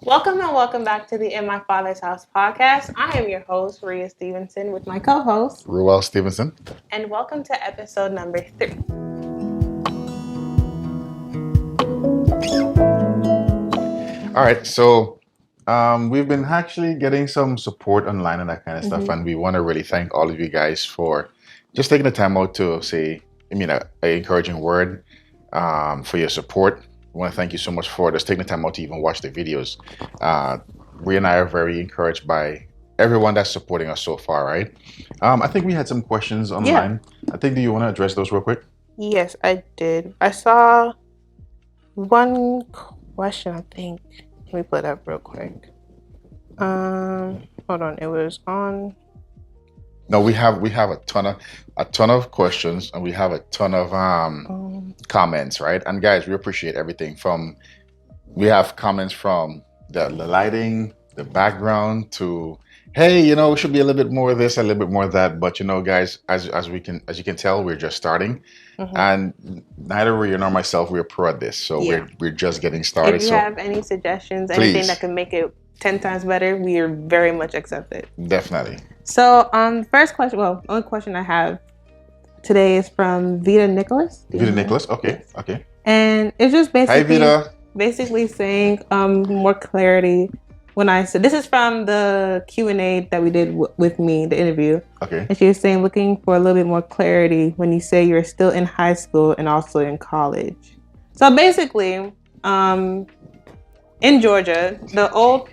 Welcome and welcome back to the In My Father's House podcast. I am your host, Reah Stevenson, with my co-host, Ruel Stevenson. and welcome to episode number 3. All right, so we've been actually getting some support online and that kind of stuff, and we want to really thank all of you guys for just taking the time out to say, an encouraging word for your support. We want to thank you so much for just taking the time out to even watch the videos. Rhea and I are very encouraged by everyone that's supporting us so far, right? I think we had some questions online. I think, do you want to address those real quick? Yes, I did. I saw one question, I think. Let me put it up real quick. Hold on. It was on. No, we have a ton of questions, and we have a ton of comments, right? And guys, we appreciate everything from. We have comments from the lighting, the background, to hey, we should be a little bit more of this, a little bit more of that. But guys, as you can tell, we're just starting, and neither Rhea nor myself we're pro at this, so we're just getting started. If you have any suggestions, anything that can make it 10 times better, we are very much accepted. Definitely. So, first question, only question I have today is from Vita Nicholas. Vita Nicholas, okay, yes. Okay. And it's just basically, hi, Vita. Basically saying more clarity. When I said, this is from the Q&A that we did with me, the interview. Okay. And she was saying, looking for a little bit more clarity when you say you're still in high school and also in college. So basically, in Georgia, the old...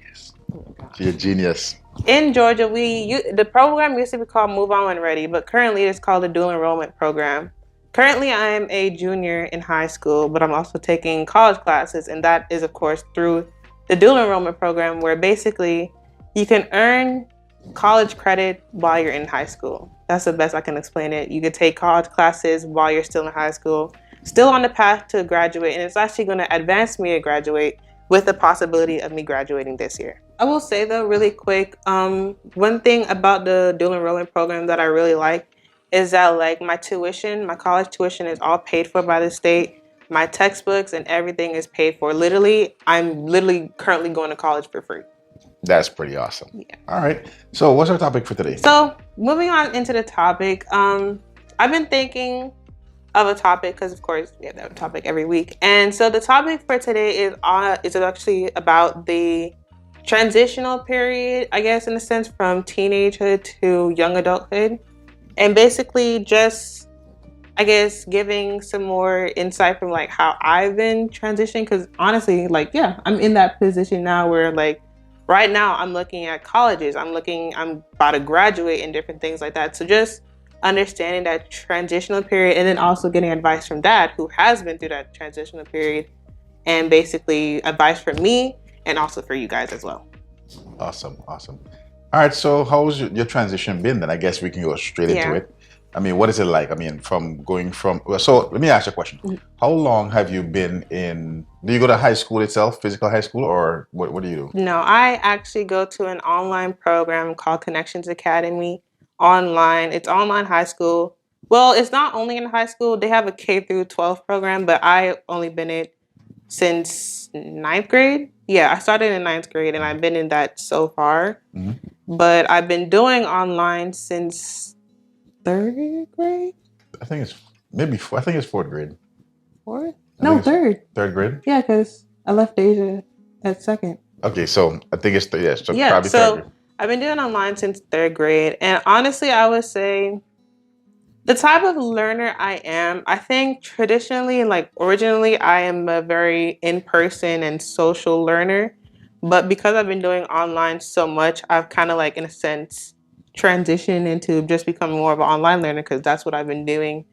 You're a genius. In Georgia, the program used to be called Move On When Ready, but currently it's called the Dual Enrollment Program. Currently, I am a junior in high school, but I'm also taking college classes, and that is, of course, through the Dual Enrollment Program, where basically you can earn college credit while you're in high school. That's the best I can explain it. You could take college classes while you're still in high school, still on the path to graduate, and it's actually going to advance me to graduate with the possibility of me graduating this year. I will say though, really quick, one thing about the dual enrollment program that I really like is that like my college tuition is all paid for by the state. My textbooks and everything is paid for. I'm currently going to college for free. That's pretty awesome. Yeah. All right. So what's our topic for today? So moving on into the topic, I've been thinking of a topic because, of course, we have that topic every week. And so the topic for today is actually about the transitional period, I guess, in a sense, from teenagehood to young adulthood. And basically just, I guess, giving some more insight from like how I've been transitioning. Because honestly, I'm in that position now where like right now I'm looking at colleges. I'm about to graduate and different things like that. So just understanding that transitional period and then also getting advice from Dad, who has been through that transitional period, and basically advice from me and also for you guys as well. Awesome. All right, so how's your transition been then? I guess we can go straight into it. I mean, what is it like? I mean, so let me ask you a question. How long have you been do you go to high school itself, physical high school, or what do you do? No, I actually go to an online program called Connections Academy. Online. It's online high school. Well, it's not only in high school. They have a K through 12 program, but I only been in it since 9th grade. Yeah, I started in 9th grade and I've been in that so far. But I've been doing online since 3rd grade. I think it's 4th grade. 4th? No, 3rd. 3rd grade? Yeah, because I left Asia at 2nd. Okay, so I think it's probably 3rd grade. I've been doing online since 3rd grade. And honestly, I would say the type of learner I am, I think traditionally, originally, I am a very in-person and social learner. But because I've been doing online so much, I've kind of in a sense, transitioned into just becoming more of an online learner because that's what I've been doing.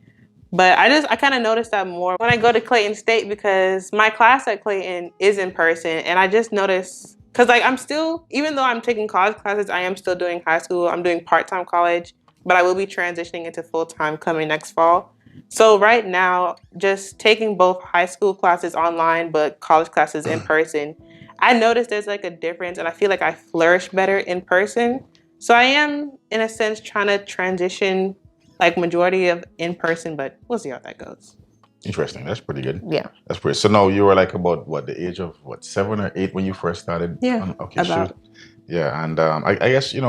But I kind of noticed that more when I go to Clayton State because my class at Clayton is in person. And I just noticed, because I'm still, even though I'm taking college classes, I am still doing high school. I'm doing part-time college, but I will be transitioning into full-time coming next fall. So right now, just taking both high school classes online, but college classes in person, I noticed there's a difference and I feel like I flourish better in person. So I am, in a sense, trying to transition majority of in person, but we'll see how that goes. Interesting. That's pretty good. Yeah. That's pretty. So now you were like about what, the age of what, 7 or 8 when you first started? Yeah. Okay, About. shoot. Yeah, and I guess it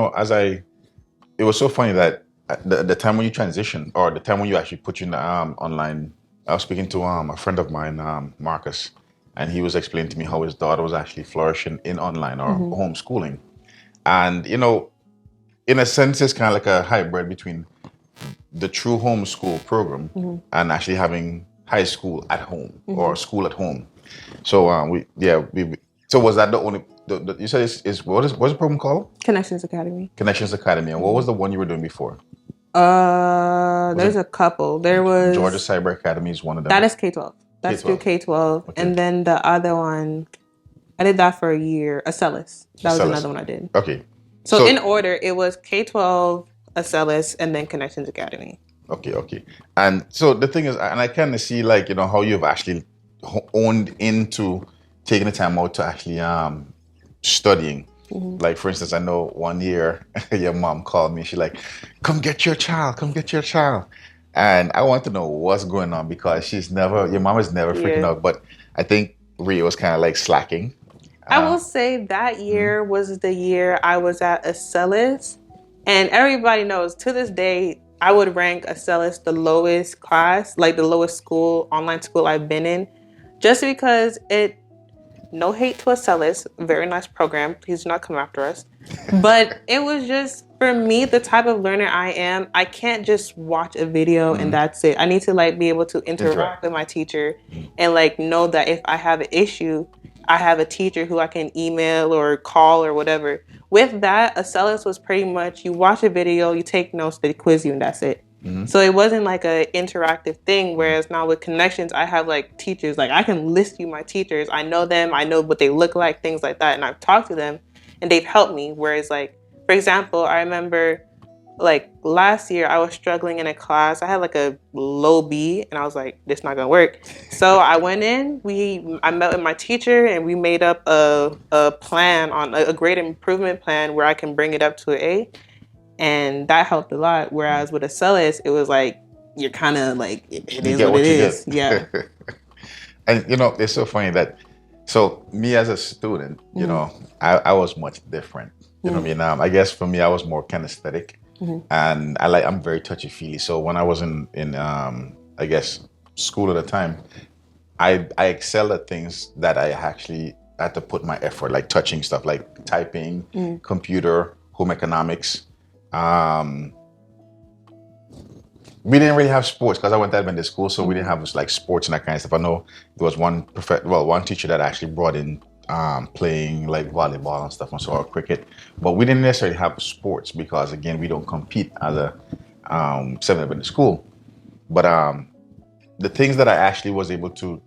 was so funny that at the time when you transitioned, or the time when you actually put you in the, online, I was speaking to a friend of mine, Marcus, and he was explaining to me how his daughter was actually flourishing in online or homeschooling, and in a sense, it's kind of like a hybrid between the true homeschool program and actually having high school at home or school at home. So so was that the only you said is what's the program called? Connections Academy. Connections Academy. And what was the one you were doing before? Was There's it a couple. There Georgia was Cyber Academy is one of them. that is K-12. That's through K-12. K-12, Okay. and then the other one, I did that for a year. Acellus. That was Acellus. another one I did. Okay. So in order, it was K-12, Acellus, and then Connections Academy. Okay. And so the thing is, and I kind of see like, how you've actually owned into taking the time out to actually studying. Like, for instance, I know one year your mom called me. She's like, come get your child. And I want to know what's going on because your mom is never freaking out. But I think Reah was kind of like slacking. I will say that year was the year I was at Acellus. And everybody knows to this day, I would rank Acellus the lowest class, like the lowest online school I've been in, just because no hate to Acellus, very nice program. Please do not come after us. But it was just, for me, the type of learner I am, I can't just watch a video and that's it. I need to be able to interact with my teacher and know that if I have an issue, I have a teacher who I can email or call or whatever. With that, Acellus was pretty much, you watch a video, you take notes, they quiz you, and that's it. So it wasn't like an interactive thing, whereas now with Connections, I have teachers, I can list you my teachers. I know them, I know what they look like, things like that, and I've talked to them, and they've helped me. Whereas for example, I remember last year I was struggling in a class. I had a low B, and I was like, this not gonna work. So I went in, I met with my teacher, and we made up a plan on a grade improvement plan where I can bring it up to an A. And that helped a lot. Whereas with Acellus, it was you're kind of it is what it is. Yeah. And it's so funny that, so me as a student, I was much different. You know what I mean? I guess for me, I was more kinesthetic, and I'm very touchy feely. So when I was in I guess school at the time, I excelled at things that I actually had to put my effort, like touching stuff, like typing, computer, home economics. We didn't really have sports because I went to Adventist school, so we didn't have sports and that kind of stuff. I know there was one teacher that actually brought in playing volleyball and stuff and so, or cricket, but we didn't necessarily have sports because again we don't compete as a Seventh Adventist school. But the things that I actually was able to,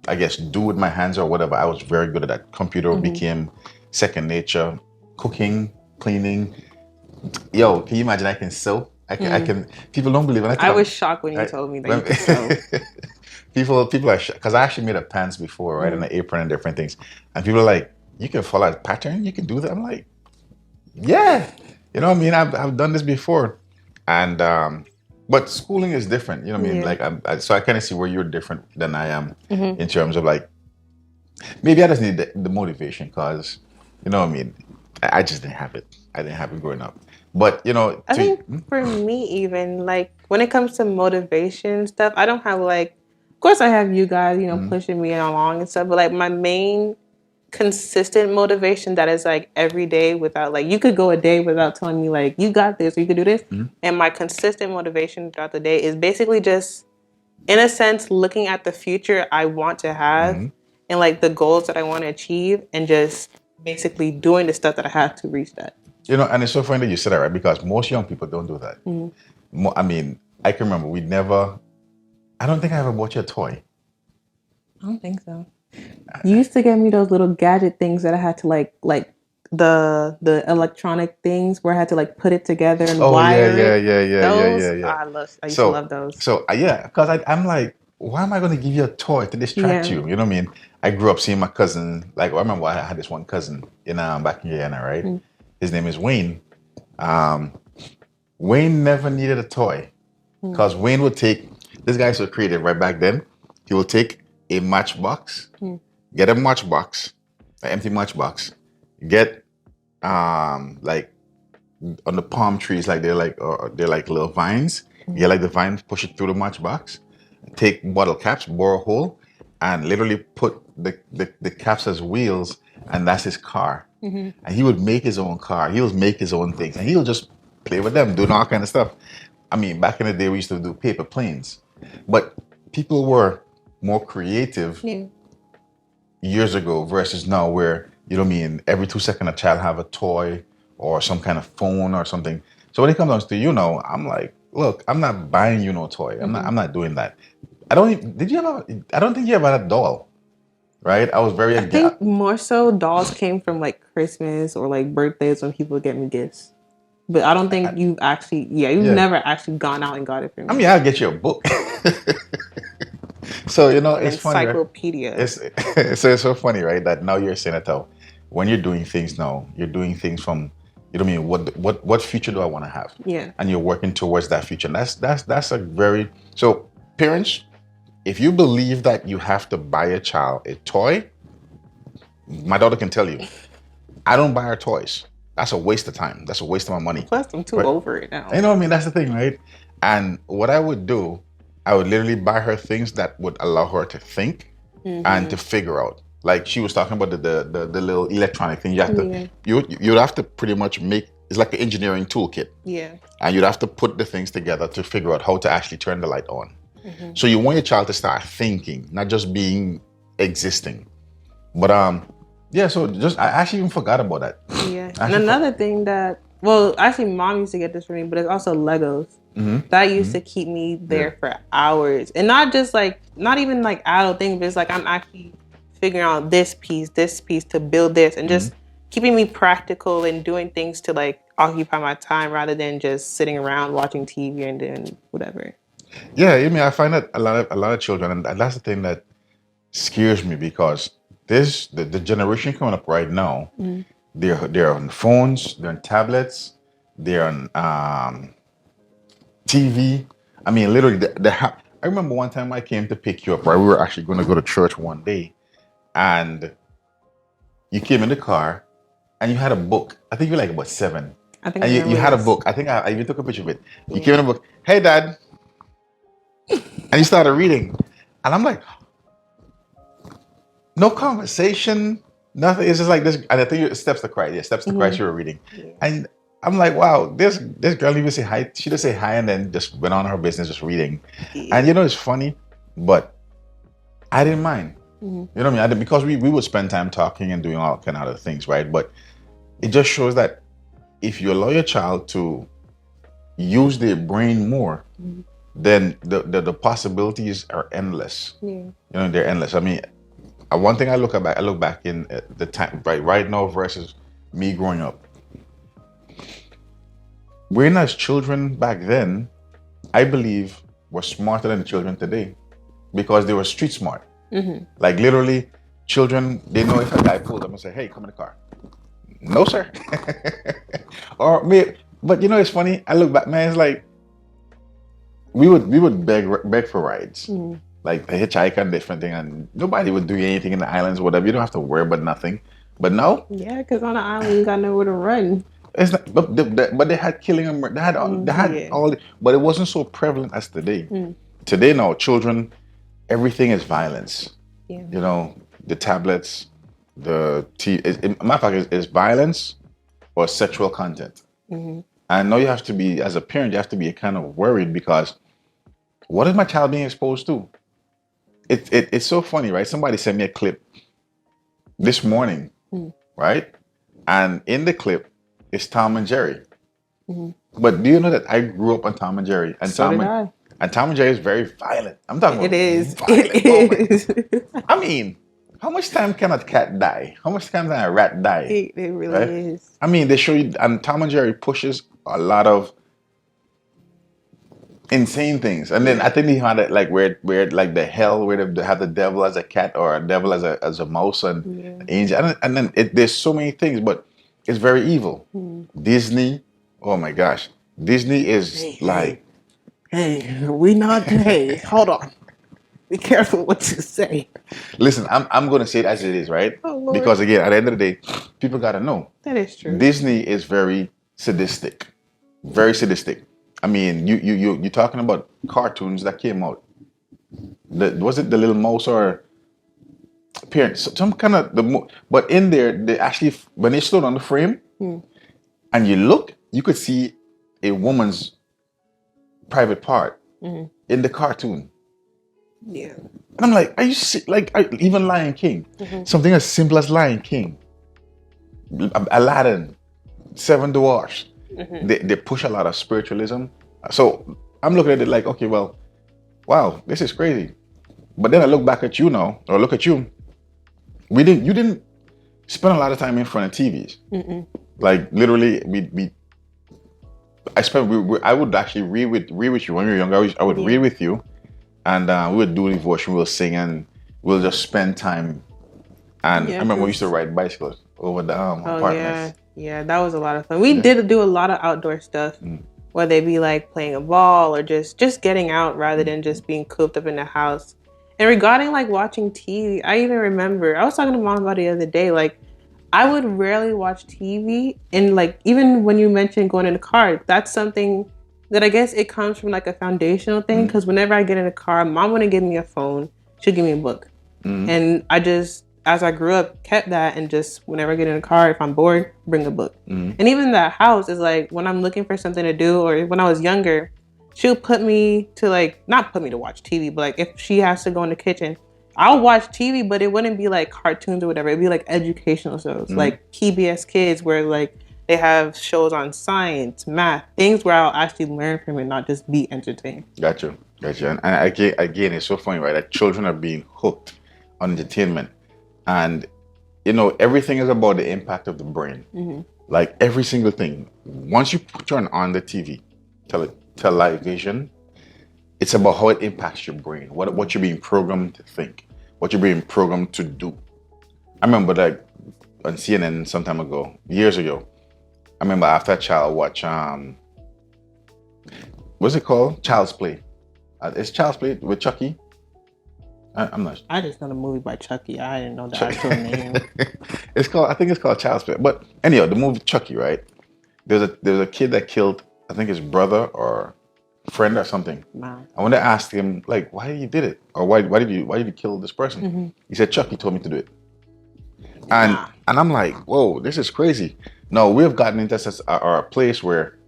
I guess, do with my hands or whatever, I was very good at that. Computer became second nature. Cooking, cleaning. Yo, can you imagine I can sew? I can. People don't believe it. I was shocked when you told me that you could sew. People are shocked because I actually made a pants before, right, and an apron and different things, and people are like, "You can follow a pattern. You can do that." I'm like, "Yeah, you know what I mean. I've done this before," and but schooling is different. You know what I mean? So I kind of see where you're different than I am in terms of maybe I just need the motivation because you know what I mean. I just didn't have it. I didn't have it growing up. But I think for me, even when it comes to motivation stuff, I don't have of course I have you guys, pushing me along and stuff. But my main consistent motivation that is every day without you could go a day without telling me you got this or you could do this. And my consistent motivation throughout the day is basically just, in a sense, looking at the future I want to have and the goals that I want to achieve and just basically doing the stuff that I have to reach that. And it's so funny that you said that, right? Because most young people don't do that. I mean, I can remember I don't think I ever bought you a toy. I don't think so. You used to give me those little gadget things that I had to like the electronic things where I had to put it together and wire it. Those, I used to love those. So because I'm like, why am I going to give you a toy to distract you? You know what I mean? I grew up seeing my cousin. I remember I had this one cousin in back in Guyana, right? His name is Wayne. Wayne never needed a toy because Wayne would take, this guy was so creative right back then. He will take a matchbox, get a matchbox, an empty matchbox, get like on the palm trees, like they're like little vines. You like the vines, push it through the matchbox, take bottle caps, bore a hole, and literally put the caps as wheels, and that's his car. And he would make his own car. He would make his own things, and he'll just play with them, doing all kind of stuff. I mean, back in the day, we used to do paper planes, but people were more creative Yeah. years ago versus now, where you know what I mean. Every 2 seconds, a child have a toy or some kind of phone or something. So when it comes down to I'm like, look, I'm not buying you no toy. I'm not doing that. I don't. Did you ever? I don't think you ever had a doll, right? I was very I against. think more so dolls came from like Christmas or like birthdays when people get me gifts. But I don't think you've actually, you've Yeah. never actually gone out and got it for I me. mean, I'll get you a book. So An it's funny, right? encyclopedia. It's so funny, right? That now you're saying it out. When you're doing things now, you're doing things from you know what I mean. What future do I want to have? Yeah. And you're working towards that future. And that's a very so parents. If you believe that you have to buy a child a toy, my daughter can tell you, I don't buy her toys. That's a waste of time. That's a waste of my money. Plus, I'm too Right? over it now. You know what I mean? That's the thing, right? And what I would do, I would literally buy her things that would allow her to think and to figure out. Like she was talking about the little electronic thing. You have to you'd have to pretty much make it's like an engineering toolkit. Yeah. And you'd have to put the things together to figure out how to actually turn the light on. So you want your child to start thinking, not just being existing. But yeah, so just I actually even forgot about that. Yeah. And another thing that, well, actually, mom used to get this for me, but it's also Legos. That used to keep me there for hours, and not just like, not even like adult things, but it's like I'm actually figuring out this piece to build this, and just keeping me practical and doing things to like occupy my time rather than just sitting around watching TV and doing whatever. Yeah, I mean, I find that a lot of children, and that's the thing that scares me because the generation coming up right now, they're on phones, they're on tablets, they're on TV. I mean, literally, I remember one time I came to pick you up. Right, we were actually going to go to church one day, and you came in the car, and you had a book. I think you were like about 7, I think and I you remember had a this. book. I think I even took a picture of it. You came in a book. Hey, Dad, and you started reading, and I'm like, no conversation, nothing. It's just like this. And I think it Steps to Christ. Yeah, Steps to Christ. You were reading, and I'm like, wow, this girl didn't even say hi. She just say hi and then just went on her business, just reading. And it's funny, but I didn't mind. You know what I mean? Because we would spend time talking and doing all kind of other things, right? But it just shows that if you allow your child to use their brain more, then the possibilities are endless. They're endless. I mean, one thing I look back in the time right now versus me growing up. When as children back then, I believe were smarter than the children today because they were street smart. Like literally, children, they know if a guy pulls up and say, "Hey, come in the car." No, sir. Or me, but it's funny. I look back, man. It's like we would beg for rides. Like a hitchhiker and different thing, and nobody would do anything in the islands, whatever. You don't have to worry about nothing. But no, Yeah, because on the island you got nowhere to run. it's not. But they had killing them. They had all. But it wasn't so prevalent as today. Today, now children, everything is violence. The tablets, the matter of fact, is violence or sexual content. And now you have to be, as a parent, you have to be kind of worried because what is my child being exposed to? It's so funny, right? Somebody sent me a clip this morning, right? And in the clip, it's Tom and Jerry. But do you know that I grew up on Tom and Jerry? And So did I. And Tom and Jerry is very violent. I'm talking about It is. violent. It is. I mean, how much time can a cat die? How much time can a rat die? It really Right? is. I mean, they show you, and Tom and Jerry pushes a lot of insane things. And then I think they had it like where like the hell where they have the devil as a cat or a devil as a mouse and an angel. And then there's so many things, but it's very evil. Disney, oh my gosh, Disney is like. Hey, we not. Hey, hold on. Be careful what you say. Listen, I'm gonna say it as it is, right? Oh Lord. Because again, at the end of the day, people gotta know. That is true. Disney is very sadistic. Very sadistic. I mean, you're talking about cartoons that came out. Was it the little mouse or appearance? Some kind of but in there, they actually when they stood on the frame and you look, you could see a woman's private part in the cartoon. Yeah. And I'm like, are you even Lion King? Something as simple as Lion King, Aladdin, Seven Dwarfs. They push a lot of spiritualism. So I'm looking at it like, okay, well, wow, this is crazy. But then I look back at you now, or look at you. You didn't spend a lot of time in front of TVs. Like literally, I would actually read with you when we were younger. I would read with you, and we would do devotion. We'll sing and we'll just spend time. And I remember we used to ride bicycles over the apartments. Yeah, that was a lot of fun. We did do a lot of outdoor stuff, whether it be like playing a ball or just getting out rather than just being cooped up in the house. And regarding like watching TV, I even remember I was talking to mom about it the other day. Like, I would rarely watch TV, and like even when you mentioned going in the car, that's something that I guess it comes from like a foundational thing. Because whenever I get in a car, mom wouldn't give me a phone; she'll give me a book. And I just, as I grew up, kept that, and just whenever I get in a car, if I'm bored, bring a book. And even that house is like when I'm looking for something to do, or when I was younger, she'll put me to like, not put me to watch TV, but like if she has to go in the kitchen, I'll watch TV, but it wouldn't be like cartoons or whatever. It'd be like educational shows, like PBS Kids, where like they have shows on science, math, things where I'll actually learn from it, not just be entertained. Gotcha. And again, it's so funny, right? That children are being hooked on entertainment, and everything is about the impact of the brain. Like every single thing. Once you turn on the TV, television, it's about how it impacts your brain, what you're being programmed to think, what you're being programmed to do. I remember like on CNN some time ago, years ago, I remember after a child watch what's it called? Child's Play. It's Child's Play with Chucky. I'm not sure. I just know the movie by Chucky. I didn't know the actual name. I think it's called Child's Play. But anyhow, the movie Chucky, right? There's a kid that killed, I think his brother or friend or something. Wow. I want to ask him like, why you did it, or why did you kill this person? He said Chucky told me to do it, and I'm like, whoa, this is crazy. No, we've gotten into a place where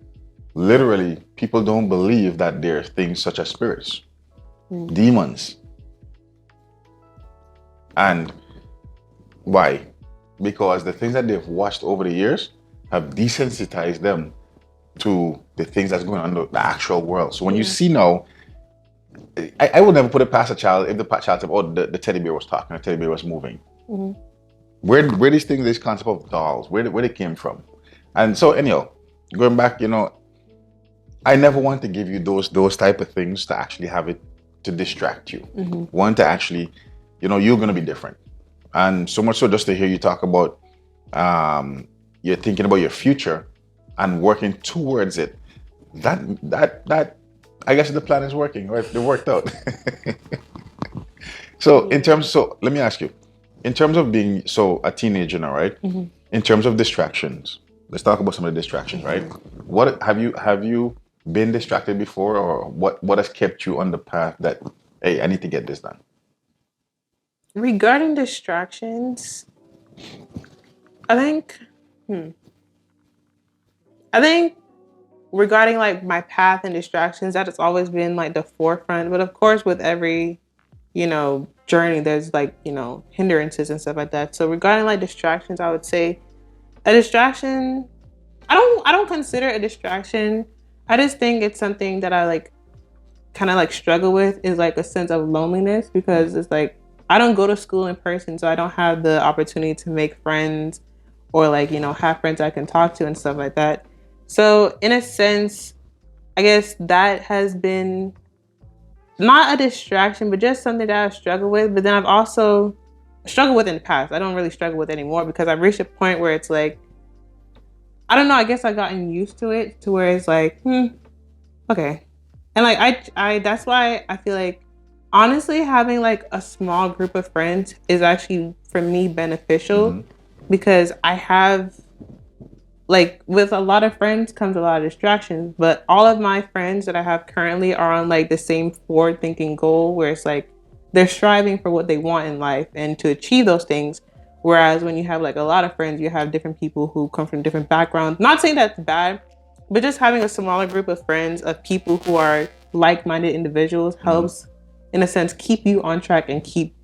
literally people don't believe that there are things such as spirits, demons, and why? Because the things that they've watched over the years have desensitized them to the things that's going on in the actual world. So when you see now, I would never put it past a child if the child said, "Oh, the teddy bear was talking, the teddy bear was moving." Where these things, this concept of dolls, where they came from? And so anyhow, going back, I never want to give you those type of things to actually have it to distract you. Want to actually, you're gonna be different, and so much so just to hear you talk about, you're thinking about your future and working towards it. That I guess the plan is working, right? It worked out. So let me ask you, in terms of being a teenager now, right? In terms of distractions, let's talk about some of the distractions, right? What have you been distracted before, or what has kept you on the path that, hey, I need to get this done? Regarding distractions, I think regarding like my path and distractions, that has always been like the forefront. But of course, with every, journey, there's like, hindrances and stuff like that. So regarding like distractions, I would say a distraction, I don't consider it a distraction. I just think it's something that I like kind of like struggle with, is like a sense of loneliness, because it's like I don't go to school in person, so I don't have the opportunity to make friends or like, have friends I can talk to and stuff like that. So in a sense, I guess that has been not a distraction, but just something that I've struggled with. But then I've also struggled with in the past. I don't really struggle with anymore, because I've reached a point where it's like, I don't know, I guess I've gotten used to it, to where it's like, okay. And like, I that's why I feel like honestly, having like a small group of friends is actually for me beneficial because I have like with a lot of friends comes a lot of distractions, but all of my friends that I have currently are on like the same forward thinking goal where it's like they're striving for what they want in life and to achieve those things. Whereas when you have like a lot of friends, you have different people who come from different backgrounds. Not saying that's bad, but just having a smaller group of friends of people who are like-minded individuals helps in a sense keep you on track and keep,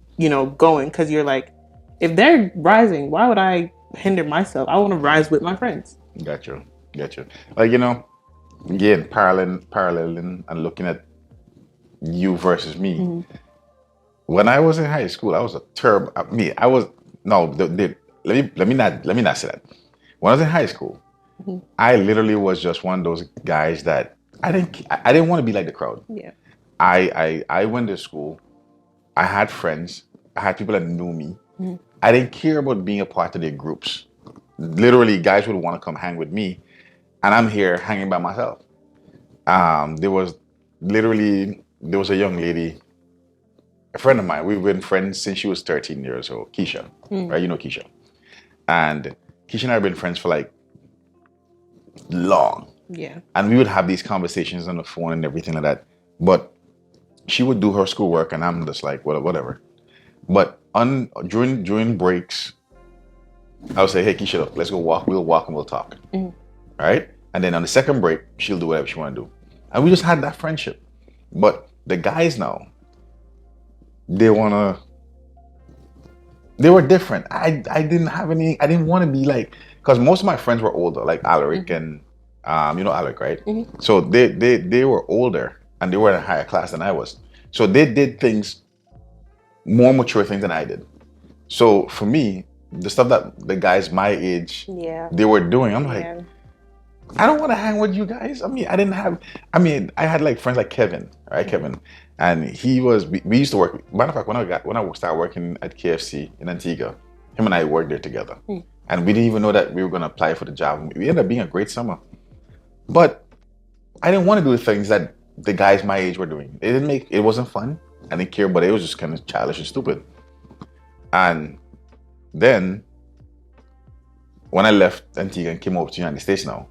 going because you're like if they're rising, why would I hinder myself? I want to rise with my friends. Gotcha. Gotcha. Like, again, paralleling and looking at you versus me. When I was in high school, I was a terrible me. I was no. Let me not say that. When I was in high school, I literally was just one of those guys that I didn't want to be like the crowd. Yeah. I went to school. I had friends. I had people that knew me. I didn't care about being a part of their groups. Literally, guys would want to come hang with me, and I'm here hanging by myself. There was a young lady, a friend of mine. We've been friends since she was 13 years old, Keisha, right? You know Keisha, and Keisha and I have been friends for like long. Yeah. And we would have these conversations on the phone and everything like that. But she would do her schoolwork, and I'm just like, well, whatever. But during breaks, I would say, hey, Keisha, look, let's go walk. We'll walk and we'll talk. Right? And then on the second break, she'll do whatever she want to do. And we just had that friendship. But the guys now, they were different. I didn't want to be like, because most of my friends were older, like Alaric and, you know Alaric, right? So they were older and they were in a higher class than I was. So they did more mature things than I did. So for me, the stuff that the guys my age, they were doing, I'm like, I don't want to hang with you guys. I mean, I had like friends like Kevin, right? Kevin. And we used to work. Matter of fact, when I started working at KFC in Antigua, him and I worked there together. And we didn't even know that we were going to apply for the job. We ended up being a great summer. But I didn't want to do the things that the guys my age were doing. It wasn't fun. I didn't care, but it was just kind of childish and stupid. And then when I left Antigua and came over to the United States now,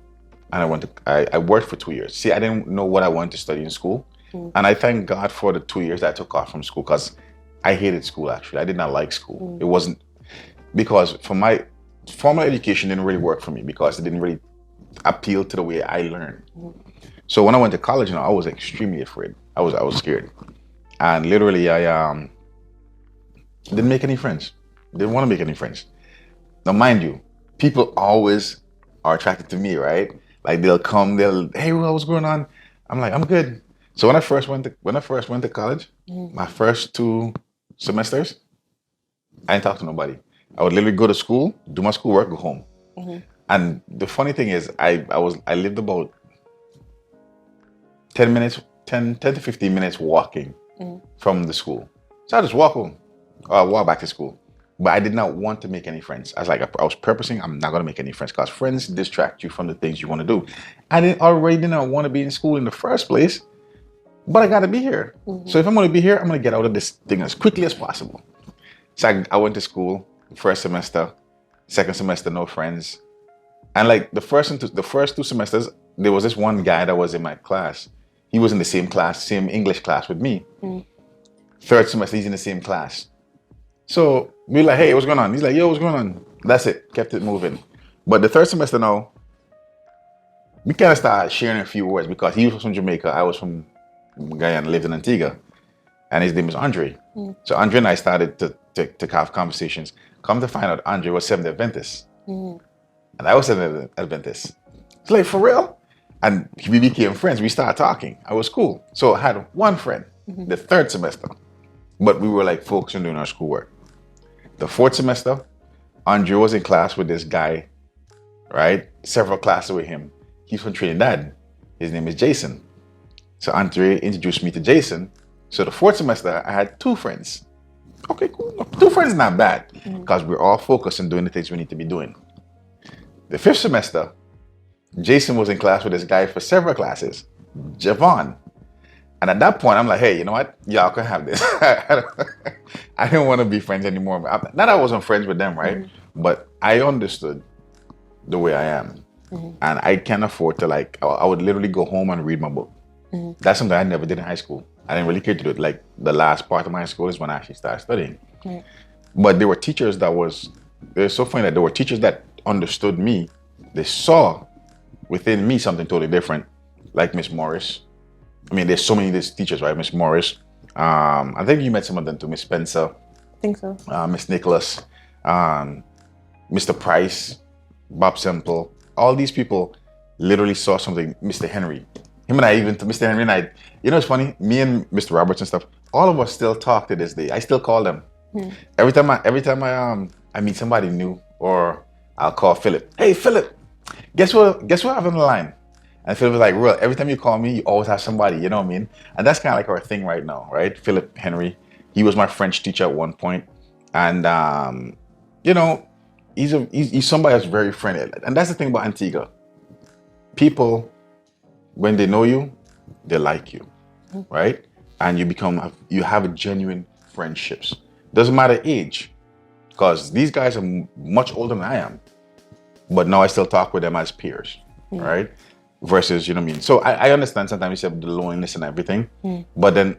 and I worked for 2 years. See, I didn't know what I wanted to study in school. And I thank God for the 2 years that I took off from school, because I hated school, actually. I did not like school. It wasn't, because for my formal education didn't really work for me, because it didn't really appeal to the way I learned. So when I went to college, I was extremely afraid. I was scared. And literally, I didn't make any friends. Didn't want to make any friends. Now, mind you, people always are attracted to me, right? Like hey, what's going on? I'm like, I'm good. So when I first went to college, my first 2 semesters, I didn't talk to nobody. I would literally go to school, do my schoolwork, go home. And the funny thing is, I lived about 10 to 15 minutes walking from the school. So I just walk home, or walk back to school. But I did not want to make any friends. I was purposing, I'm not going to make any friends, because friends distract you from the things you want to do. I already did not want to be in school in the first place, but I got to be here. So if I'm going to be here, I'm going to get out of this thing as quickly as possible. So I went to school, first semester, second semester, no friends. And like the first 2 semesters, there was this one guy that was in my class. He was in the same class, same English class with me. Third semester, he's in the same class. So we like, hey, what's going on? He's like, yo, what's going on? That's it. Kept it moving. But the third semester now, we kind of started sharing a few words, because he was from Jamaica. I was from Guyana, lived in Antigua. And his name is Andre. So Andre and I started to have conversations. Come to find out, Andre was Seventh Adventist. And I was Seventh Adventist. It's like, for real? And we became friends. We started talking. I was cool. So I had one friend the third semester. But we were like focused on doing our schoolwork. The fourth semester, Andre was in class with this guy, right? Several classes with him. He's from Trinidad. His name is Jason. So Andre introduced me to Jason. So the fourth semester, I had 2 friends. Okay, cool. 2 friends is not bad, because we're all focused on doing the things we need to be doing. The fifth semester, Jason was in class with this guy for several classes, Javon. And at that point, I'm like, hey, you know what? Y'all can have this. I didn't want to be friends anymore. Not that I wasn't friends with them, right? But I understood the way I am. And I can't afford to, like, I would literally go home and read my book. That's something I never did in high school. I didn't really care to do it. Like, the last part of my school is when I actually started studying. But there were teachers it's so funny that there were teachers that understood me. They saw within me something totally different, like Miss Morris. I mean, there's so many of these teachers, right? Miss Morris. I think you met some of them too. Miss Spencer. I think so. Miss Nicholas. Mr. Price. Bob Semple. All these people literally saw something. Mr. Henry. Him and I, even to Mr. Henry and I, you know, it's funny. Me and Mr. Roberts and stuff. All of us still talk to this day. I still call them. Every time I meet somebody new, or I'll call Philip. Hey, Philip. Guess what? Guess what I have on the line? And Philip was like, Ruel, every time you call me, you always have somebody, you know what I mean? And that's kind of like our thing right now, right? Philip Henry, he was my French teacher at one point. And, you know, he's somebody that's very friendly. And that's the thing about Antigua. People, when they know you, they like you, right? And you have genuine friendships. Doesn't matter age, because these guys are much older than I am. But now I still talk with them as peers, right? Versus, you know what I mean? So I understand sometimes you have the loneliness and everything, but then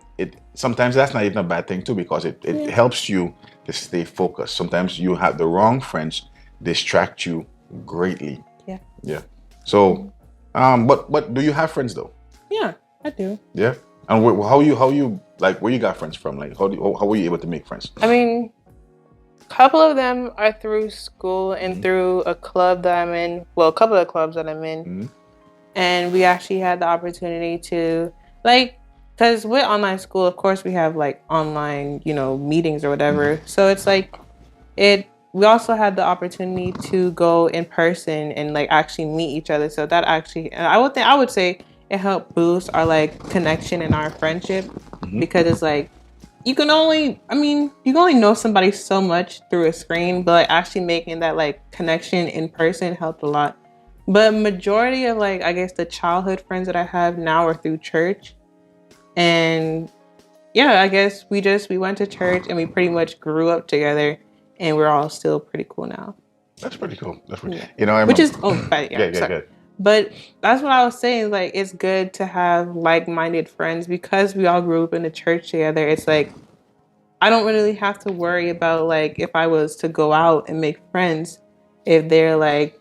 sometimes that's not even a bad thing too, because it helps you to stay focused. Sometimes you have the wrong friends distract you greatly. Yeah. Yeah. So, but do you have friends though? Yeah, I do. Yeah. And how you like, where you got friends from? Like, how were you able to make friends? I mean, a couple of them are through school and through a club that I'm in. Well, a couple of clubs that I'm in. And we actually had the opportunity to, like, because with online school, of course, we have like online, you know, meetings or whatever. So it's like we also had the opportunity to go in person and like actually meet each other. So that actually, and I would say it helped boost our like connection and our friendship, because it's like you can only know somebody so much through a screen, but like actually making that like connection in person helped a lot. But majority of like, I guess the childhood friends that I have now are through church. And yeah, I guess we went to church and we pretty much grew up together, and we're all still pretty cool now. That's pretty cool. That's pretty, Yeah. you know, Which is, but yeah, sorry. good. But that's what I was saying. Like, it's good to have like-minded friends because we all grew up in the church together. It's like, I don't really have to worry about like if I was to go out and make friends, if they're like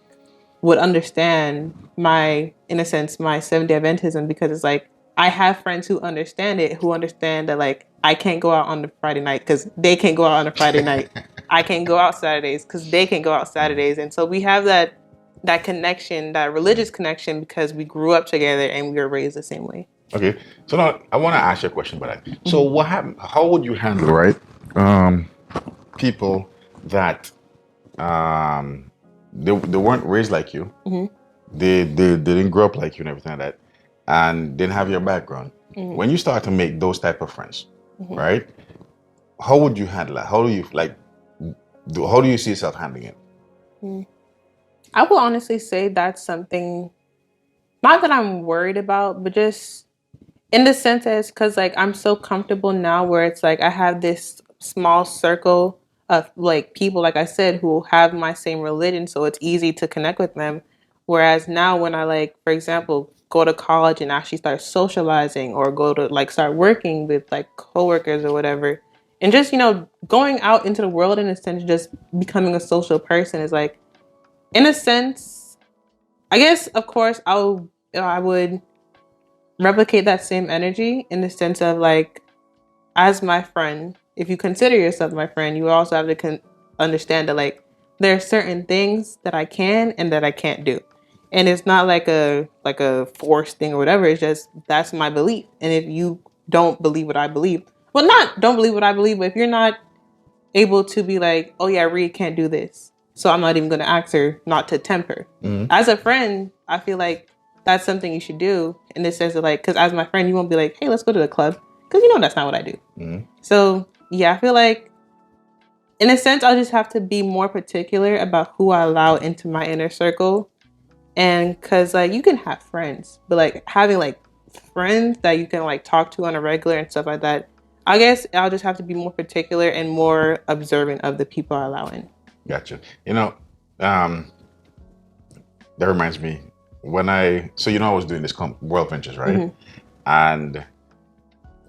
would understand in a sense, my Seventh-day Adventism, because it's like I have friends who understand it, who understand that like I can't go out on the Friday night because they can't go out on a Friday night. I can't go out Saturdays because they can't go out Saturdays, and so we have that connection, that religious connection, because we grew up together and we were raised the same way. Okay, so now I want to ask you a question about that. So what happened? How would you handle, right? People that they weren't raised like you, they didn't grow up like you and everything like that, and didn't have your background. When you start to make those type of friends, right? How would you handle that? How do you like? How do you see yourself handling it? I will honestly say that's something, not that I'm worried about, but just in the sense as, because like I'm so comfortable now where it's like I have this small circle of like people, like I said, who have my same religion, so it's easy to connect with them. Whereas now when I, like, for example, go to college and actually start socializing, or go to like start working with like coworkers or whatever, and just, you know, going out into the world in a sense, just becoming a social person is like, in a sense, I guess, of course, I would replicate that same energy in the sense of like, as my friend, if you consider yourself my friend, you also have to understand that like there are certain things that I can and that I can't do, and it's not like a forced thing or whatever. It's just that's my belief, and if you don't believe what I believe, well, not don't believe what I believe, but if you're not able to be like, oh yeah, Reah can't do this, so I'm not even going to ask her not to tempt her. As a friend, I feel like that's something you should do in the sense of like, because as my friend, you won't be like, hey, let's go to the club, because you know that's not what I do. So yeah, I feel like in a sense, I'll just have to be more particular about who I allow into my inner circle. And because like you can have friends, but like having like friends that you can like talk to on a regular and stuff like that, I guess I'll just have to be more particular and more observant of the people I allow in. Gotcha. Um, that reminds me I was doing this World Ventures, right? Mm-hmm. And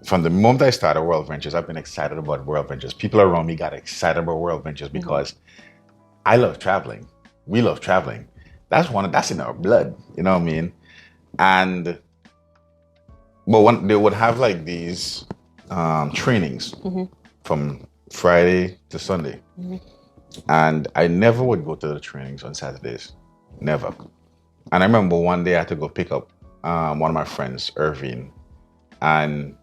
from the moment I started World Ventures, I've been excited about World Ventures. People around me got excited about World Ventures because I love traveling. We love traveling. That's in our blood. You know what I mean? And but when they would have like these trainings from Friday to Sunday, and I never would go to the trainings on Saturdays, never. And I remember one day I had to go pick up one of my friends, Irving, and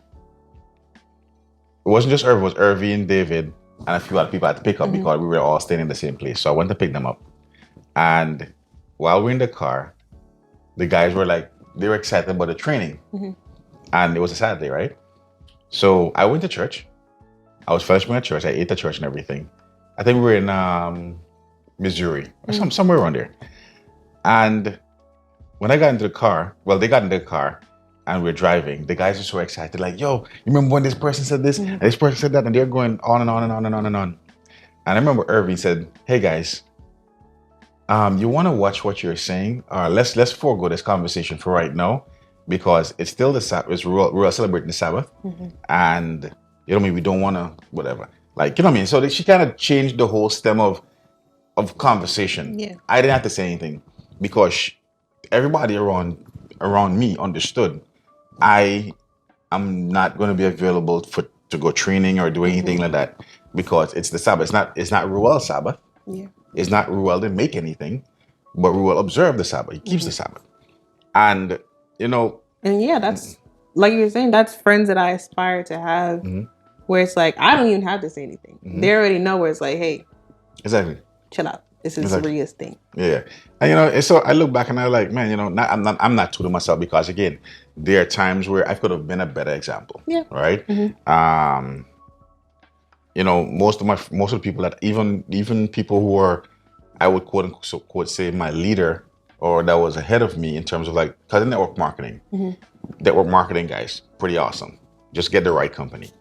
it wasn't just Irving, it was Irving, David, and a few other people I had to pick up because we were all staying in the same place. So I went to pick them up, and while we're in the car, the guys were like, they were excited about the training, and it was a Saturday, right? So I went to church. I was fellowshipping at church. I ate at church and everything. I think we were in Missouri or somewhere around there. And when I got into the car, they got into the car and we're driving. The guys are so excited, like, yo, you remember when this person said this and this person said that, and they're going on and on and on and on and on. And I remember Irving said, hey guys, you want to watch what you're saying? Let's forego this conversation for right now, because it's still the Sabbath. It's we're celebrating the Sabbath, and you know what I mean. We don't want to whatever, like, you know what I mean. So she kind of changed the whole stem of conversation. Yeah. I didn't have to say anything because everybody around me understood I am not going to be available to go training or do anything like that, because it's the Sabbath. It's not Ruel's Sabbath. Yeah. It's not Ruel didn't make anything, but Ruel observed the Sabbath. He keeps the Sabbath. And, And yeah, that's like you were saying, that's friends that I aspire to have, where it's like, I don't even have to say anything. They already know where it's like, hey, exactly, chill out. This is Reah's thing. Yeah. And, and so I look back and I'm like, man, I'm not true to myself, because again, there are times where I could have been a better example. Yeah. Right. Most of the people that even people who are, I would quote unquote say my leader, or that was ahead of me in terms of like, because network marketing guys, pretty awesome. Just get the right company.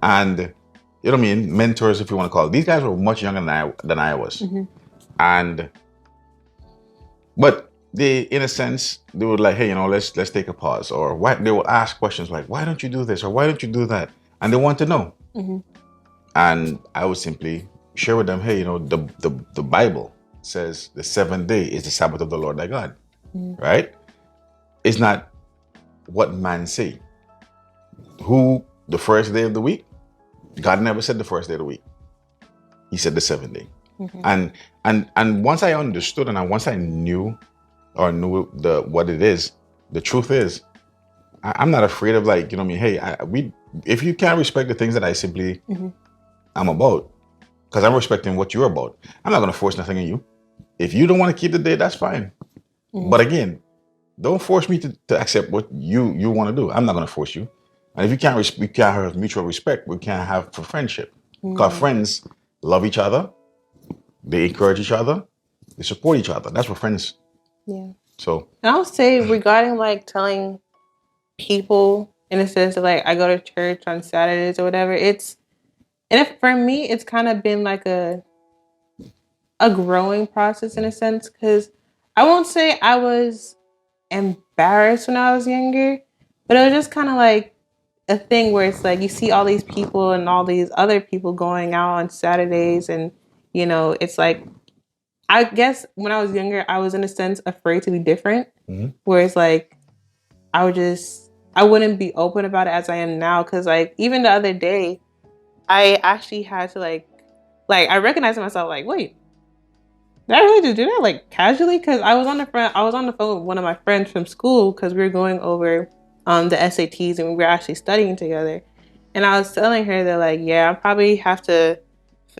And you know what I mean? Mentors, if you want to call it. These guys were much younger than I was. But they, in a sense, they would like, hey, let's take a pause. Or they would ask questions like, why don't you do this? Or why don't you do that? And they want to know. And I would simply share with them, hey, the Bible says the seventh day is the Sabbath of the Lord thy God. Right? It's not what man say. Who, the first day of the week? God never said the first day of the week. He said the seventh day. And once I understood, and once I knew what it is, the truth is, I'm not afraid of, like, hey, if you can't respect the things that I simply I'm about, because I'm respecting what you're about, I'm not going to force nothing on you. If you don't want to keep the day, that's fine. But again, don't force me to accept what you want to do. I'm not going to force you. And if you can't have mutual respect, we can't have for friendship. Because friends love each other, they encourage each other, they support each other. That's what friends. Yeah. So. And I'll say, regarding like telling people, in a sense that like I go to church on Saturdays or whatever, for me, it's kind of been like a growing process in a sense, because I won't say I was embarrassed when I was younger, but it was just kind of like a thing where it's like you see all these people and all these other people going out on Saturdays, and it's like, I guess when I was younger, I was in a sense afraid to be different, where it's like I wouldn't be open about it as I am now, because like even the other day, I actually had to like I recognized myself like, wait, did I really just do that like casually? Because I was on the phone with one of my friends from school, because we were going over the SATs and we were actually studying together. And I was telling her that like, yeah, I probably have to,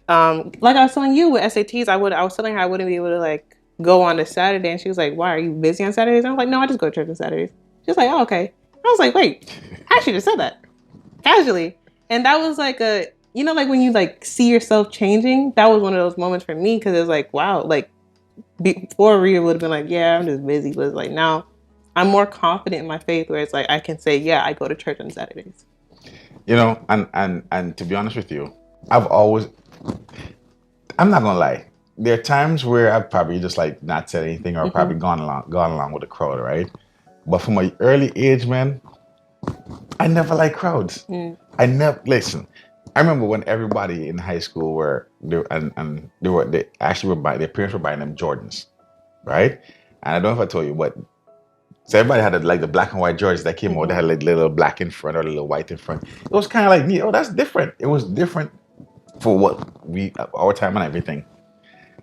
like I was telling you with SATs, I was telling her I wouldn't be able to like go on a Saturday. And she was like, why, are you busy on Saturdays? And I was like, no, I just go to church on Saturdays. She was like, oh, okay. I was like, wait, I actually just said that casually. And that was like like when you like see yourself changing, that was one of those moments for me, because it was like, wow, like before Reah would have been like, yeah, I'm just busy. But it's like now I'm more confident in my faith, where it's like I can say, yeah, I go to church on Saturdays. You know, and to be honest with you, I've always, I'm not gonna lie. There are times where I've probably just like not said anything or probably gone along with the crowd, right? But from an early age, man, I never liked crowds. I never listen. I remember when everybody in high school were there, and they actually were buying, their parents were buying them Jordans, right? And I don't know if I told you, but so everybody had like the black and white Jordans that came out. They had like little black in front or a little white in front. It was kind of like, oh, that's different. It was different for what we our time and everything.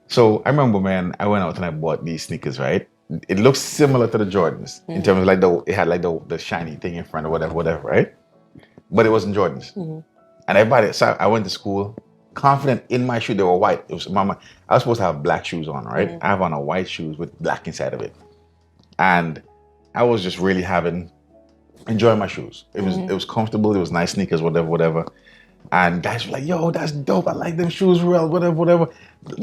So I remember, man, I went out and I bought these sneakers, right? It looks similar to the Jordans in terms of like it had like the shiny thing in front or whatever, right? But it wasn't Jordans. And everybody, so I went to school confident in my shoe. They were white. It was mama. I was supposed to have black shoes on, right? I have on a white shoes with black inside of it, and I was just really enjoying my shoes. It was comfortable. It was nice sneakers, whatever. And guys were like, "Yo, that's dope. I like them shoes, real, whatever."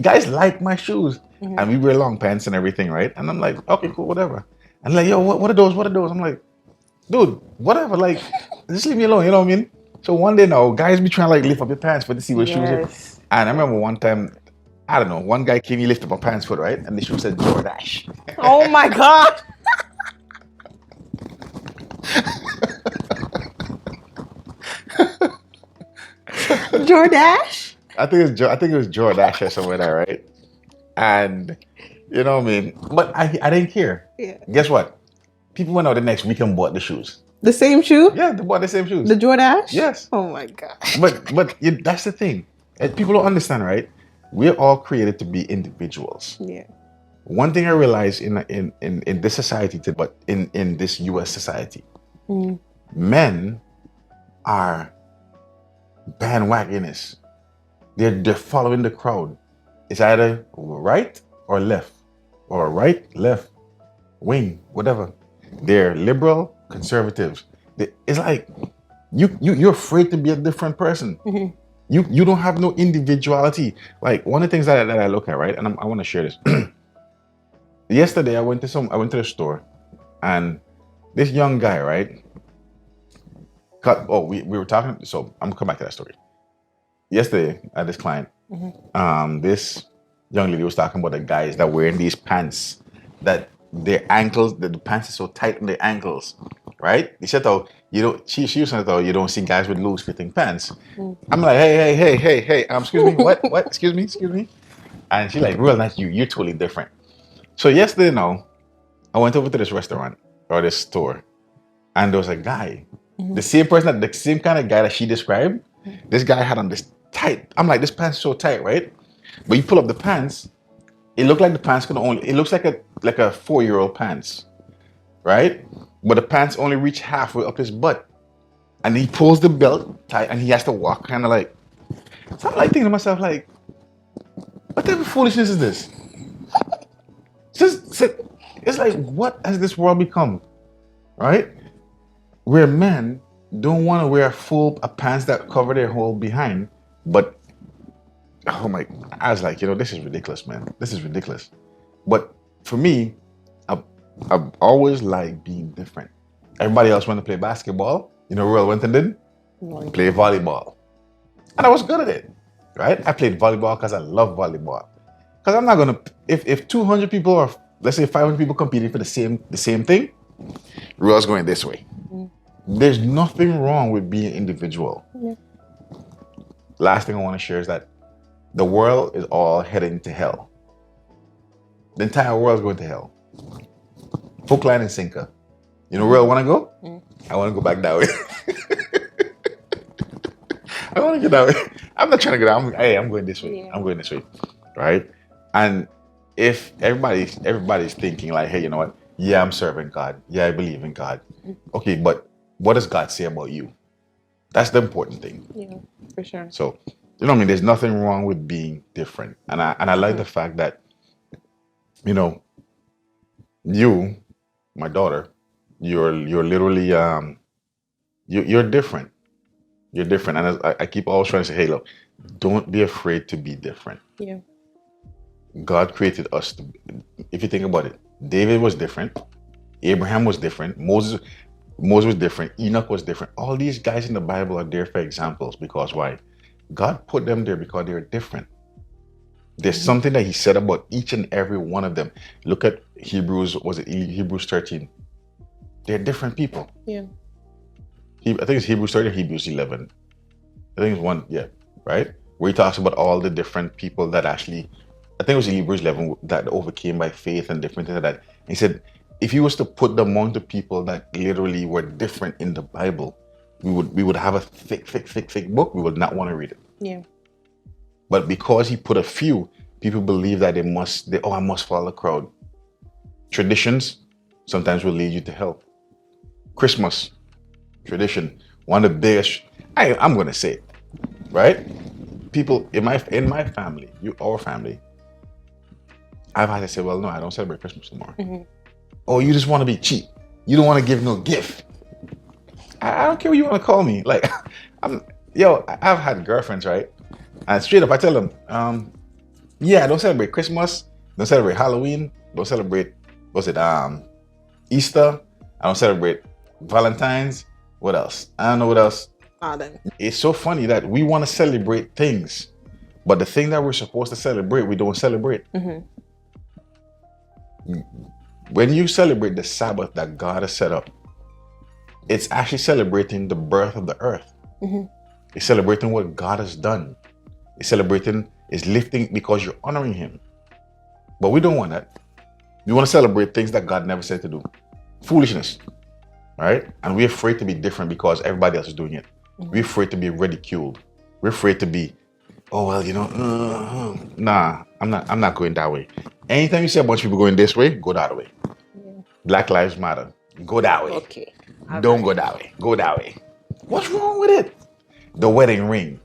Guys like my shoes, and we wear long pants and everything, right? And I'm like, "Okay, cool, whatever." And like, "Yo, what are those? What are those?" I'm like, "Dude, whatever. Like, just leave me alone." You know what I mean? So one day now, guys be trying to like lift up your pants for to see what shoes are. And I remember one time, I don't know, one guy came, he lifted up my pants foot, right? And the shoe said Jordache. Oh my God. Jordache? I think it was Jordache or somewhere there, right? And you know what I mean? But I didn't care. Yeah. Guess what? People went out the next week and bought the shoes. The same shoe? Yeah, they bought the same shoes. The Jordache? Yes. Oh my God. But that's the thing. People don't understand, right? We're all created to be individuals. Yeah. One thing I realized in this society, but in this U.S. society, men are bandwagonists. They're following the crowd. It's either right or left, or right, left, wing, whatever. They're liberal, conservatives. It's like you're afraid to be a different person. You don't have no individuality. Like one of the things that I look at, right, and I want to share this. Yesterday I went to the store, and this young guy, right? We were talking. So I'm gonna come back to that story. Yesterday at this client, this young lady was talking about the guys that wearing these pants that their ankles, the pants is so tight on their ankles, right? He said, "Oh, you don't." She was saying, "Oh, you don't see guys with loose fitting pants." I'm like, hey, excuse me, what? Excuse me. And she's like, "Real nice, you're totally different." So yesterday, I went over to this restaurant or this store, and there was a guy, the same kind of guy that she described. This guy had on this tight. I'm like, this pants is so tight, right? But you pull up the pants, it looked like the pants it looks like a 4-year-old pants, right? But the pants only reach halfway up his butt, and he pulls the belt tight, and he has to walk kind of like. So I'm like thinking to myself, like, what type of foolishness is this? It's like, what has this world become, right? Where men don't want to wear a pants that cover their whole behind, but oh my, I was like, this is ridiculous, man. This is ridiculous. But for me, I've always liked being different. Everybody else went to play basketball. Ruel went and did play volleyball, and I was good at it, right? I played volleyball because I love volleyball. Because I'm not gonna, if 200 people or let's say 500 people competing for the same thing, Ruel's going this way. There's nothing wrong with being individual. Yeah. Last thing I want to share is that the world is all heading to hell. The entire world is going to hell. Hook, line, and sinker. Ruel want to go? I want to go back that way. I want to get that way. I'm not trying to go down. I'm going this way. Yeah. I'm going this way, right? And if everybody's thinking like, hey, you know what? Yeah, I'm serving God. Yeah, I believe in God. Okay, but what does God say about you? That's the important thing. Yeah, for sure. So, what I mean? There's nothing wrong with being different. And I like the fact that, you, my daughter, you're literally, you're different. You're different. And I keep always trying to say, hey, look, don't be afraid to be different. Yeah. God created us if you think about it, David was different. Abraham was different. Moses was different. Enoch was different. All these guys in the Bible are there for examples because why? God put them there because they're different. There's something that he said about each and every one of them. Look at Hebrews, was it Hebrews 13? They're different people. Yeah. I think it's Hebrews 13 or Hebrews 11. I think it's one, yeah, right? Where he talks about all the different people that actually, I think it was Hebrews 11 that overcame by faith and different things like that. He said, if he was to put them among the people that literally were different in the Bible, we would have a thick book. We would not want to read it. Yeah. But because he put a few, people believe that I must follow the crowd. Traditions sometimes will lead you to hell. Christmas, tradition, one of the biggest, I'm going to say it, right? People in my family, our family, I've had to say, well, no, I don't celebrate Christmas anymore. Mm-hmm. Oh, you just want to be cheap. You don't want to give no gift. I don't care what you want to call me. Like, I've had girlfriends, right? And straight up, I tell them, yeah, I don't celebrate Christmas, don't celebrate Halloween, don't celebrate, Easter, I don't celebrate Valentine's. What else? I don't know what else. It's so funny that we want to celebrate things, but the thing that we're supposed to celebrate, we don't celebrate. Mm-hmm. When you celebrate the Sabbath that God has set up, it's actually celebrating the birth of the earth. Mm-hmm. It's celebrating what God has done. It's celebrating, it's lifting because you're honoring him. But we don't want that. We want to celebrate things that God never said to do. Foolishness, right? And we're afraid to be different because everybody else is doing it. Mm-hmm. We're afraid to be ridiculed. We're afraid to be, nah, I'm not going that way. Anytime you see a bunch of people going this way, go that way. Yeah. Black Lives Matter, go that way. Okay. Don't go that way. Go that way. What's wrong with it? The wedding ring.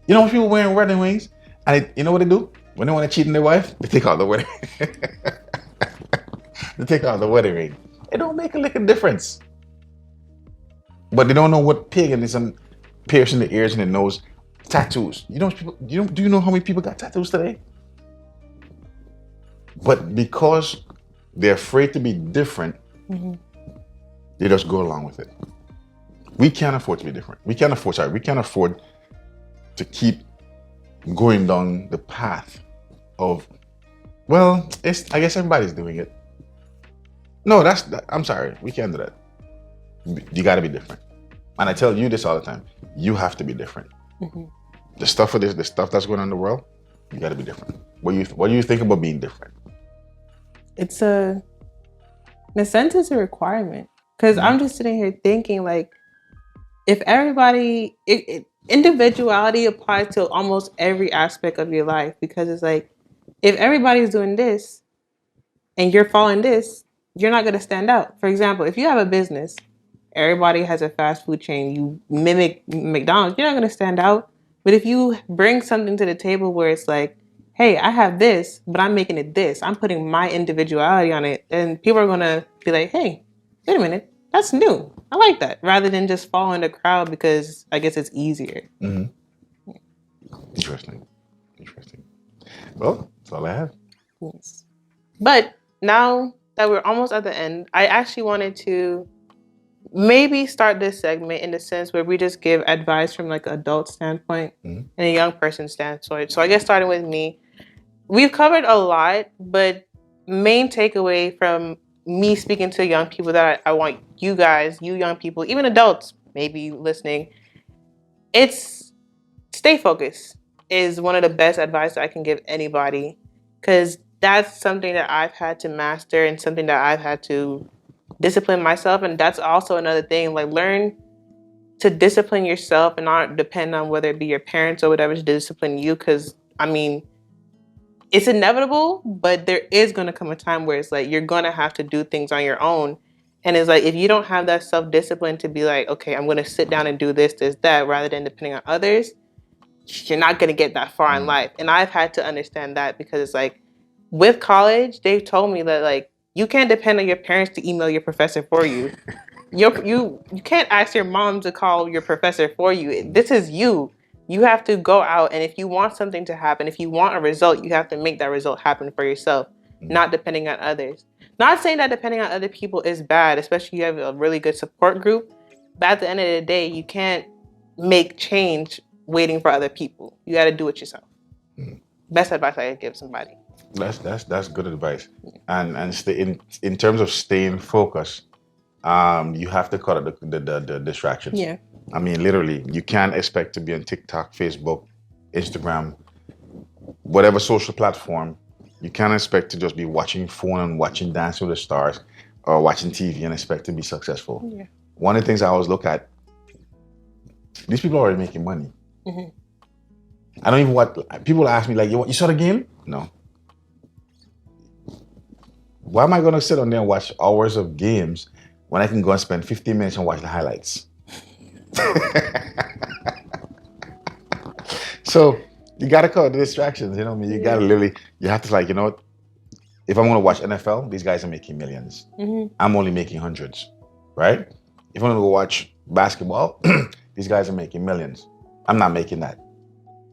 You know when people wearing wedding rings, and you know what they do? When they want to cheat on their wife, they take out the wedding. They take out the wedding ring. It don't make a lick of difference. But they don't know what paganism, piercing the ears and the nose, tattoos. Do you know how many people got tattoos today? But because they're afraid to be different, mm-hmm. they just go along with it. We can't afford to be different. We can't afford to keep going down the path of, I guess everybody's doing it. No, I'm sorry. We can't do that. You got to be different. And I tell you this all the time. You have to be different. Mm-hmm. The stuff that's going on in the world, you got to be different. What do you think about being different? It's in a sense, it's a requirement. Because mm-hmm. I'm just sitting here thinking, like, if everybody, individuality applies to almost every aspect of your life. Because it's like, if everybody's doing this and you're following this, you're not going to stand out. For example, if you have a business, everybody has a fast food chain, you mimic McDonald's, you're not going to stand out. But if you bring something to the table where it's like, hey, I have this, but I'm making it this, I'm putting my individuality on it, and people are going to be like, hey, wait a minute, that's new. I like that. Rather than just following the crowd because I guess it's easier. Mm-hmm. Yeah. Interesting. Well, that's all I have. Yes. But now that we're almost at the end, I actually wanted to maybe start this segment in the sense where we just give advice from like an adult standpoint mm-hmm. and a young person standpoint. So I guess starting with me, we've covered a lot, but main takeaway from me speaking to young people that I want you guys, you young people, even adults maybe listening, it's stay focused is one of the best advice I can give anybody, because that's something that I've had to master and something that I've had to discipline myself. And that's also another thing, like learn to discipline yourself and not depend on whether it be your parents or whatever to discipline you. Because I mean, it's inevitable, but there is going to come a time where it's like you're going to have to do things on your own. And it's like if you don't have that self-discipline to be like, okay, I'm going to sit down and do this, that, rather than depending on others, you're not going to get that far in life. And I've had to understand that because it's like with college, they've told me that like you can't depend on your parents to email your professor for you. You can't ask your mom to call your professor for you. This is you. You have to go out, and if you want something to happen, if you want a result, you have to make that result happen for yourself, not depending on others. Not saying that depending on other people is bad, especially you have a really good support group. But at the end of the day, you can't make change waiting for other people. You got to do it yourself. Best advice I could give somebody. That's good advice. And stay in terms of staying focused, you have to cut out the distractions. Yeah. I mean, literally, you can't expect to be on TikTok, Facebook, Instagram, whatever social platform. You can't expect to just be watching phone and watching Dancing with the Stars or watching TV and expect to be successful. Yeah. One of the things I always look at, these people are already making money. Mm-hmm. I don't even want, people ask me like, you saw the game? No. Why am I going to sit on there and watch hours of games when I can go and spend 15 minutes and watch the highlights? So you got to cut the distractions, you know what I mean? You got to literally, you have to like, you know what? If I'm going to watch NFL, these guys are making millions. Mm-hmm. I'm only making hundreds, right? If I'm going to go watch basketball, these guys are making millions. I'm not making that.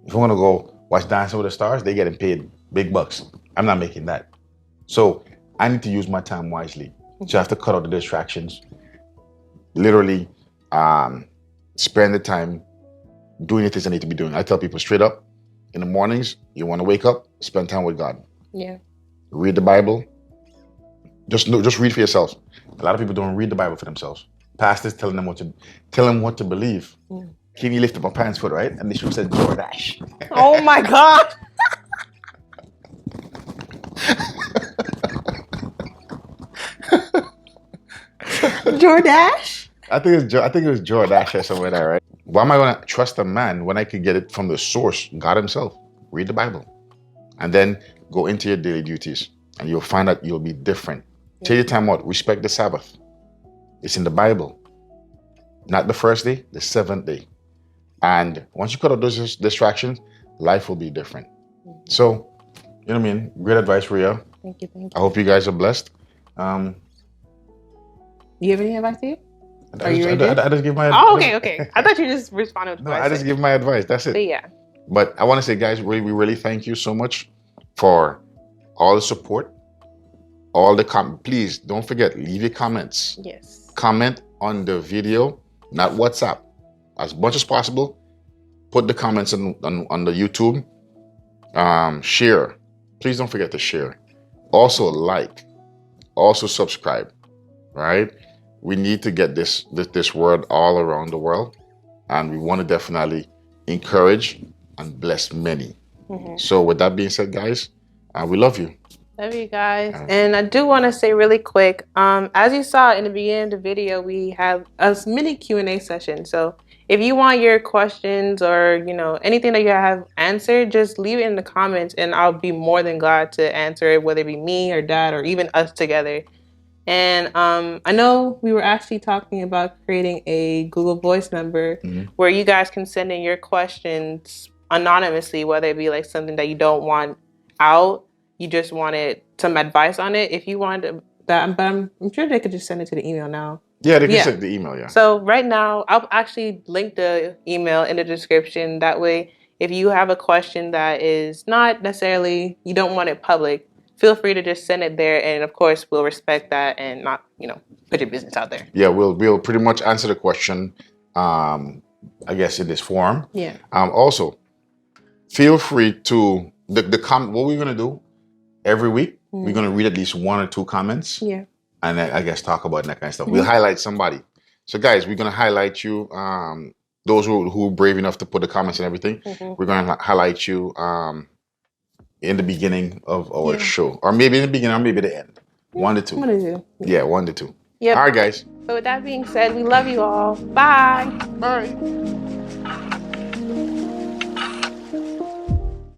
If I'm going to go watch Dancing with the Stars, they're getting paid big bucks. I'm not making that. So I need to use my time wisely. So I have to cut out the distractions. Literally, spend the time doing the things I need to be doing. I tell people straight up, in the mornings, you want to wake up, spend time with God. Yeah. Read the Bible. Just read for yourselves. A lot of people don't read the Bible for themselves. Pastors telling them what to believe. Mm. Can you lift up my pants foot, right? And the shoe said DoorDash. Oh my God. DoorDash? I think it was DoorDash or somewhere there, right? Why am I going to trust a man when I could get it from the source, God Himself? Read the Bible, and then go into your daily duties, and you'll find out you'll be different. Take your time out. Respect the Sabbath. It's in the Bible. Not the first day, the seventh day. And once you cut out those distractions, life will be different. So, you know what I mean? Great advice, Reah. Thank you. I hope you guys are blessed. You have any advice to you? I just give my advice. Oh, okay. I thought you just responded. No, I just give my advice. That's it. But yeah. But I want to say, guys, we really thank you so much for all the support, all the please don't forget, leave your comments. Yes. Comment on the video, not WhatsApp. As much as possible, put the comments on the YouTube. Share. Please don't forget to share. Also like. Also subscribe. Right? We need to get this word all around the world, and we want to definitely encourage and bless many. Mm-hmm. So with that being said, guys, we love you. Love you guys. And I do want to say really quick, as you saw in the beginning of the video, we have a mini Q&A session. So if you want your questions or, you know, anything that you have answered, just leave it in the comments and I'll be more than glad to answer it, whether it be me or Dad or even us together. And I know we were actually talking about creating a Google Voice number where you guys can send in your questions anonymously, whether it be like something that you don't want out, you just wanted some advice on it. If you wanted that, but I'm sure they could just send it to the email now. Yeah, they can send the email, yeah. So right now, I'll actually link the email in the description. That way, if you have a question that is not necessarily, you don't want it public, feel free to just send it there. And of course, we'll respect that and not, you know, put your business out there. Yeah, we'll pretty much answer the question, I guess, in this forum. Yeah. Also, feel free to, what we're going to do every week, we're going to read at least 1 or 2 comments. Yeah. And I guess talk about that kind of stuff. We'll highlight somebody. So guys, we're going to highlight you, those who are brave enough to put the comments and everything. We're going to highlight you in the beginning of our show. Or maybe in the beginning or maybe the end. 1 to 2. 1 to 2. Yeah, 1 to 2. Yep. All right, guys. So with that being said, we love you all. Bye. Bye.